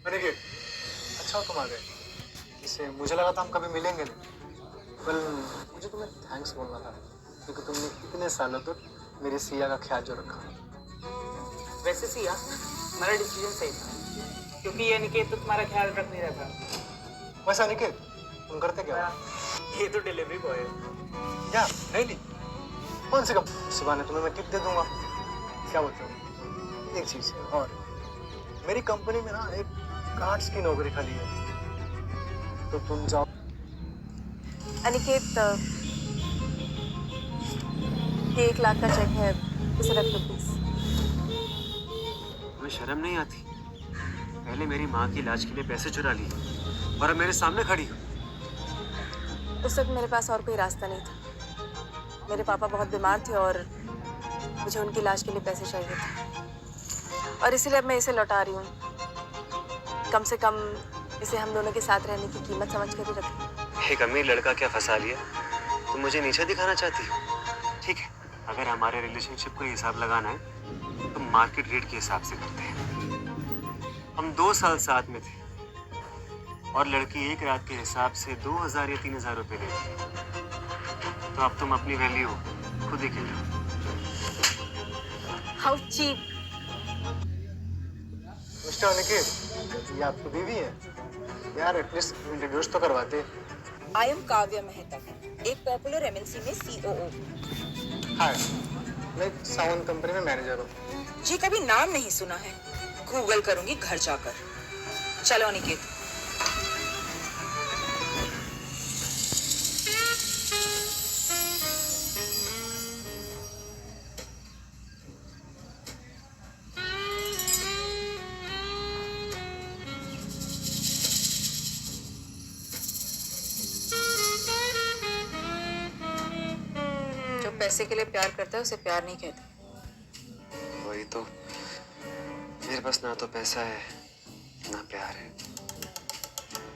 अनिकेत, अच्छा हो तुम आ गए। इससे मुझे लगा था हम कभी मिलेंगे नहीं। कल मुझे तुम्हें थैंक्स बोलना था क्योंकि तुमने इतने सालों तक मेरी सिया का ख्याल जो रखा। वैसे सिया, हमारा डिसीजन सही था क्योंकि ये अनिकेत तो तुम्हारा ख्याल रख नहीं रहा था। वैसे अनिकेत, तुम करते क्या हो? ये तो डिलीवरी बॉय है। क्या रियली? कौन सी कंपनी? इस बहाने तुम्हें मैं टिप दे दूंगा। क्या बोलते हो? एक चीज है और, मेरी कंपनी में ना एक गार्ड्स की नौकरी खाली है, तो तुम जाओ। अनिकेत, ये 1 लाख का चेक है, इसे रख दो प्लीज। तुम्हें शर्म नहीं आती? पहले मेरी माँ की इलाज के लिए पैसे चुरा लिए और अब मेरे सामने खड़ी हो। उस वक्त मेरे पास और कोई रास्ता नहीं था। मेरे पापा बहुत बीमार थे और मुझे उनकी इलाज के लिए पैसे चाहिए थे, और इसीलिए अब मैं इसे लौटा रही हूँ। कम से कम इसे हम दोनों के साथ रहने की कीमत समझ कर ही रखें। एक अमीर लड़का क्या फंसा लिया? तुम मुझे नीचे दिखाना चाहती हो? ठीक है, अगर हमारे रिलेशनशिप को हिसाब लगाना है तो मार्केट रेट के हिसाब से करते हैं। हम 2 साल साथ में थे और लड़की एक रात के हिसाब से 2000 या 3000 रुपए लेती। तो अब तुम अपनी वैल्यू खुद ही गिन लो। How cheap. मिस्टर अनिकेत, ये आपकी बीवी है यार, एटलीस्ट इंट्रोड्यूस तो करवाते। आई एम काव्या मेहता, एक पॉपुलर एमएनसी में सीओओ। हाय, मैं एक साउंड कंपनी में मैनेजर हूँ। जी कभी नाम नहीं सुना है, गूगल करूंगी घर जाकर। चलो अनिकेत। जो पैसे के लिए प्यार करता है उसे प्यार नहीं कहते। वही तो, मेरे पास ना तो पैसा है ना प्यार है।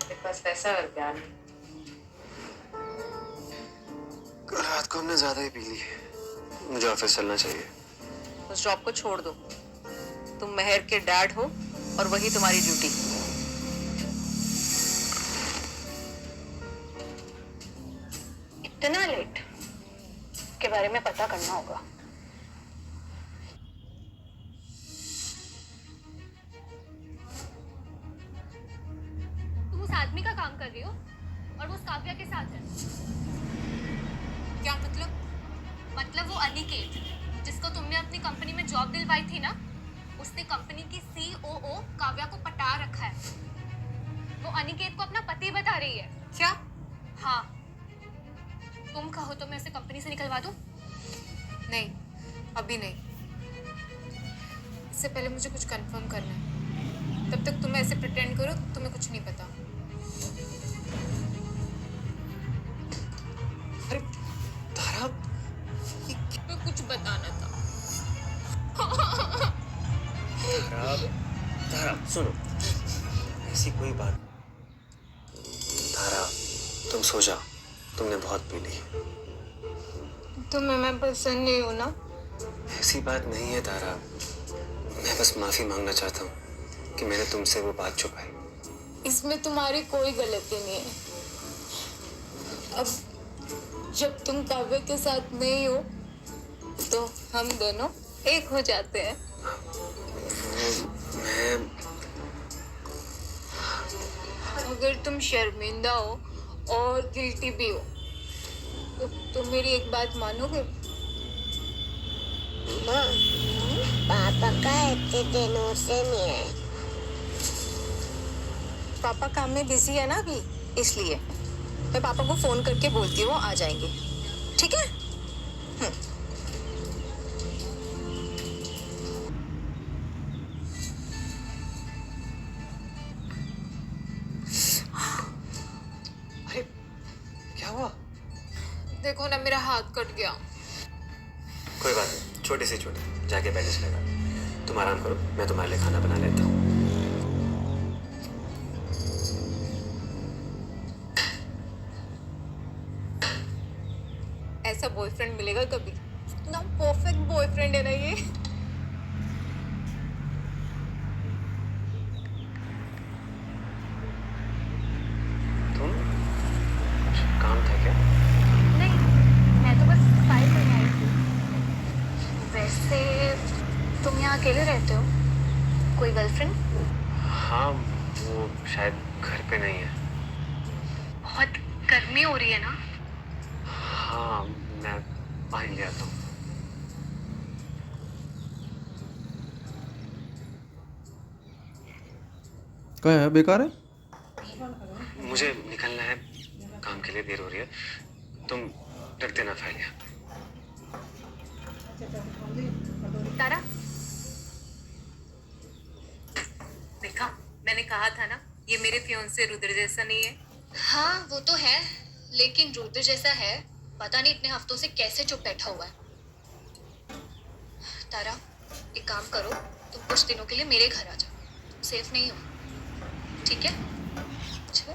मेरे पास पैसा और प्यार नहीं। कल रात को हमने ज्यादा ही पी ली। मुझे ऑफिस चलना चाहिए। उस जॉब को छोड़ दो। तुम मेहर के डैड हो और वही तुम्हारी ड्यूटी। इतना लेट के बारे में पता करना होगा। तुम उस आदमी का काम कर रही हो और वो उस काव्या के साथ है। क्या मतलब? मतलब वो अनिकेत जिसको तुमने अपनी कंपनी में जॉब दिलवाई थी ना, उसने कंपनी की सीओओ काव्या को पटा रखा है। वो अनिकेत को अपना पति बता रही है। क्या? हाँ, तुम कहो तो मैं उसे कंपनी से निकलवा दूं? नहीं, अभी नहीं। इससे पहले मुझे कुछ कंफर्म करना है। तब तक तुम ऐसे प्रिटेंड करो तुम्हें कुछ नहीं पता। अरे तारा, तुम्हें कुछ बताना था। तारा सुनो, ऐसी कोई बात। तारा तुम सो जाओ, तुमने बहुत पी ली। तुम्हें मैं पसंद नहीं हूँ ना? ऐसी बात नहीं है तारा, मैं बस माफी मांगना चाहता हूँ कि मैंने तुमसे वो बात छुपाई। इसमें तुम्हारी कोई गलती नहीं है। अब जब तुम काव्य के साथ नहीं हो तो हम दोनों एक हो जाते हैं। मैं अगर तुम शर्मिंदा हो और गिल्टी भी हो तो तुम मेरी एक बात मानोगे? माँ, पापा का इतने दिनों से नहीं है। पापा काम में बिजी है ना अभी, इसलिए मैं पापा को फोन करके बोलती हूँ, आ जाएंगे। ठीक है? अरे क्या हुआ? देखो ना, मेरा हाथ कट गया। कोई बात नहीं, छोटी सी चोट, जाके बैंडेज लगा। तुम आराम करो, मैं तुम्हारे लिए खाना बना लेता हूँ। ऐसा बॉयफ्रेंड मिलेगा कभी? ना परफेक्ट बॉयफ्रेंड है ना ये। अकेले रहते हो? कोई गर्लफ्रेंड? हाँ, वो शायद घर पे नहीं है। बहुत गर्मी हो रही है ना? हाँ, मैं पानी ले आता हूँ। क्या है, बेकार है? मुझे निकलना है, काम के लिए देर हो रही है। तुम रख देना फाइल यहाँ। तारा, देखा, मैंने कहा था ना, ये मेरे फियोंसे रुद्र जैसा नहीं है। हाँ वो तो है, लेकिन रुद्र जैसा है। पता नहीं इतने हफ्तों से कैसे चुप बैठा हुआ है। तारा, एक काम करो, तुम कुछ दिनों के लिए मेरे घर आ जाओ। तुम सेफ नहीं हो, ठीक है? चलो।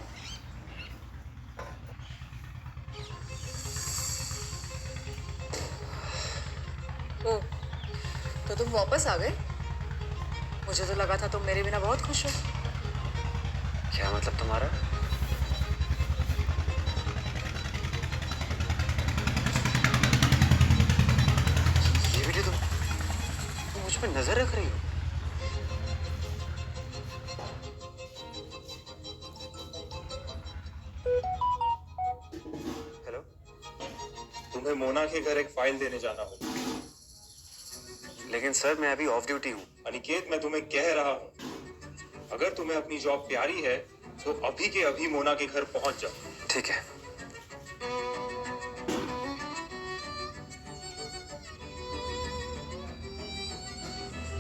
ओ, तो तुम वापस आ गए? मुझे तो लगा था तुम मेरे बिना बहुत खुश हो। क्या मतलब तुम्हारा? ये वीडियो तुम मुझ पर नजर रख रही हो? हेलो, तुम्हें मोना के घर एक फाइल देने जाना होगा। लेकिन सर मैं अभी ऑफ ड्यूटी हूँ। अनिकेत, मैं तुम्हें कह रहा हूँ, अगर तुम्हें अपनी जॉब प्यारी है तो अभी के अभी मोना के घर पहुंच जाओ। ठीक है।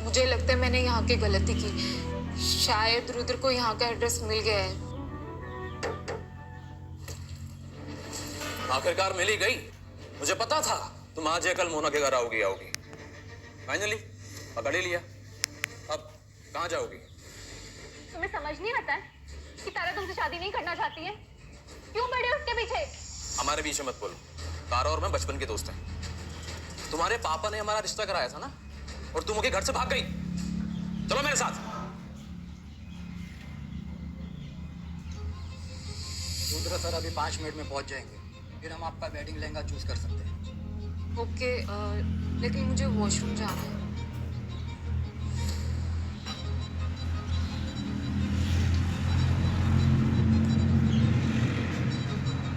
मुझे लगता है मैंने यहाँ की गलती की। शायद रुद्र को यहाँ का एड्रेस मिल गया है। आखिरकार मिल ही गई। मुझे पता था तुम आज या कल मोना के घर आओगी। फाइनली पकड़ ही लिया। अब कहाँ जाओगी? तुम्हें समझ नहीं आता है कि तारा तुमसे शादी नहीं करना चाहती है? क्यों पड़े उसके पीछे? हमारे बीच में मत बोलो। तारा और मैं बचपन के दोस्त हैं। तुम्हारे पापा ने हमारा रिश्ता कराया था ना, और तुम उनके घर से भाग गई। चलो मेरे साथ। रुद्र सर अभी 5 मिनट में पहुंच जाएंगे, फिर हम आपका वेडिंग लहंगा चूज कर सकते हैं। ओके, लेकिन मुझे वॉशरूम जाना है।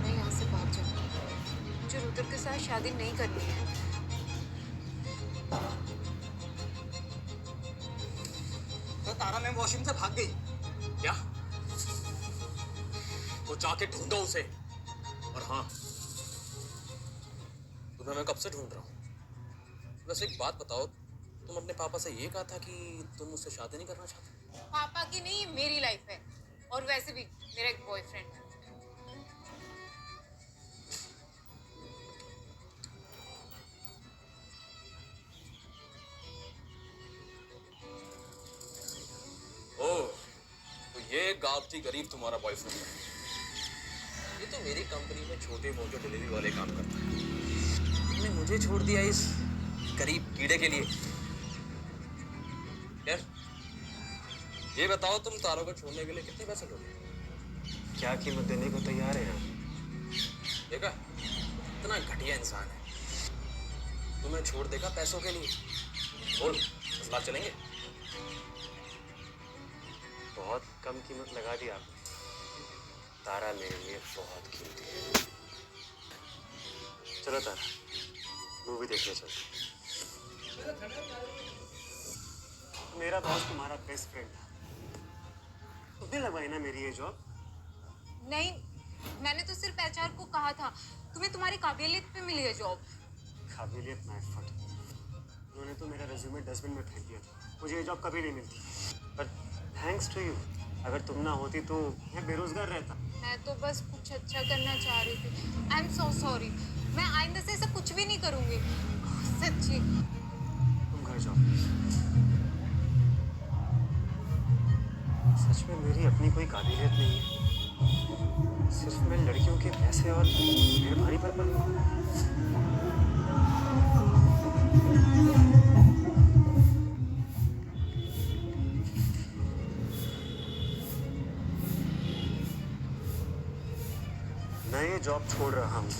मैं यहाँ से भाग जाऊंगी। मुझे रुद्र के साथ शादी नहीं करनी है। तो तारा मैम वॉशरूम से भाग गई। क्या? तो जाके ढूंढो उसे। और हाँ, तुम्हें मैं कब से ढूंढ रहा हूँ। बस एक बात बताओ, तुम अपने पापा से ये कहा था कि तुम मुझसे शादी नहीं करना चाहते? पापा की नहीं, मेरी लाइफ है। और वैसे भी मेरा एक बॉयफ्रेंड है। ओह, तो ये गावती गरीब तुम्हारा बॉयफ्रेंड है। ये तो मेरी कंपनी में छोटे मोटे डिलीवरी वाले काम करता है। तुमने मुझे छोड़ दिया इस गरीब कीड़े के लिए। यार, ये बताओ, तुम तारों को छोड़ने के लिए कितने पैसे लोगे? क्या कीमत देने को तैयार है आप? देखा, इतना घटिया इंसान है। तुम्हें छोड़ देगा पैसों के लिए। बोल, 10 लाख चलेंगे? बहुत कम कीमत लगा दी आपने। तारा मेरे लिए बहुत कीमती है। चलो तारा, मूवी देखने चलते। मेरा बॉस तुम्हारा बेस्ट फ्रेंड था। तुमने लगवाई ना मेरी ये जॉब? नहीं, मैंने तो सिर्फ एचआर को कहा था तुम्हें तुम्हारी काबिलियत पे मिली है जॉब। काबिलियत ना फट। उन्होंने तो मेरा रेज्यूमे डस्टबिन में फेंक दिया था। मुझे ये जॉब कभी नहीं मिलती। पर थैंक्स टू यू, अगर तुम ना होती तो मैं बेरोजगार रहता। मैं तो बस कुछ अच्छा करना चाह रही थी। I am so sorry. मैं आइंदा से ऐसा कुछ भी नहीं करूंगी, सच्ची। तुम घर जाओ। सच में मेरी अपनी कोई काबिलियत नहीं है। सिर्फ मैं लड़कियों के पैसे और मेहरबानी पर पली हूँ। मैं ये जॉब छोड़ रहा हूँ।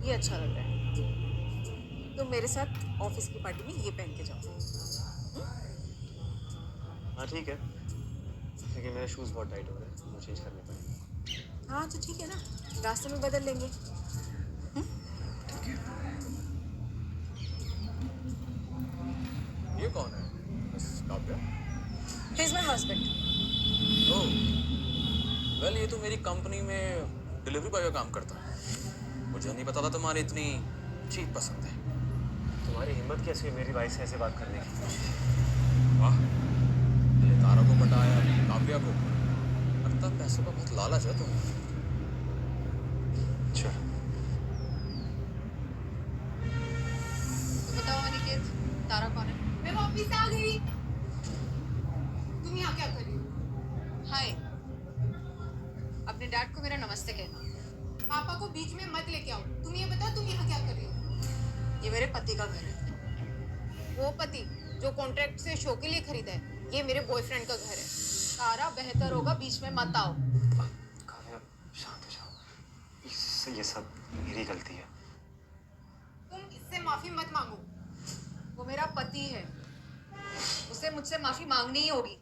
ये अच्छा लग रहा है। तुम मेरे साथ ऑफिस की पार्टी में ये पहन के जाओ। हाँ ठीक है, लेकिन मेरे शूज़ बहुत टाइट हो रहे हैं, मुझे चेंज करने पड़ेंगे। हाँ तो ठीक है ना, रास्ते में बदल लेंगे। ये कौन है? Miss Kavya? He is my husband. Oh, well ये तो मेरी कंपनी में डिलीवरी बॉय का काम करता है। मुझे नहीं पता था तुम्हारी इतनी चीप पसंद है। तुम्हारी हिम्मत कैसे हुई मेरी भाई से ऐसे बात करने की? वाह, पहले तारा को पटाया, काव्या को। लगता है पैसों का बहुत लालच है तुम। चल तो बताओ अनिकेत, तारा कौन है? मैं वापस आ गई। तुम यहाँ क्या कर रही हो? हाय, अपने डैड को मेरा नमस्ते कहना। पापा को बीच में मत लेके आओ। तुम ये बताओ तुम यहाँ क्या कर रही हो? ये मेरे पति का घर है। वो पति जो कॉन्ट्रैक्ट से शो के लिए खरीदा है, ये मेरे बॉयफ्रेंड का घर है। तारा, बेहतर होगा बीच में मत आओ। काव्या शांत हो जाओ, इससे ये सब मेरी गलती है। तुम इससे माफी मत मांगो। वो मेरा पति है, उसे मुझसे माफी मांगनी ही होगी।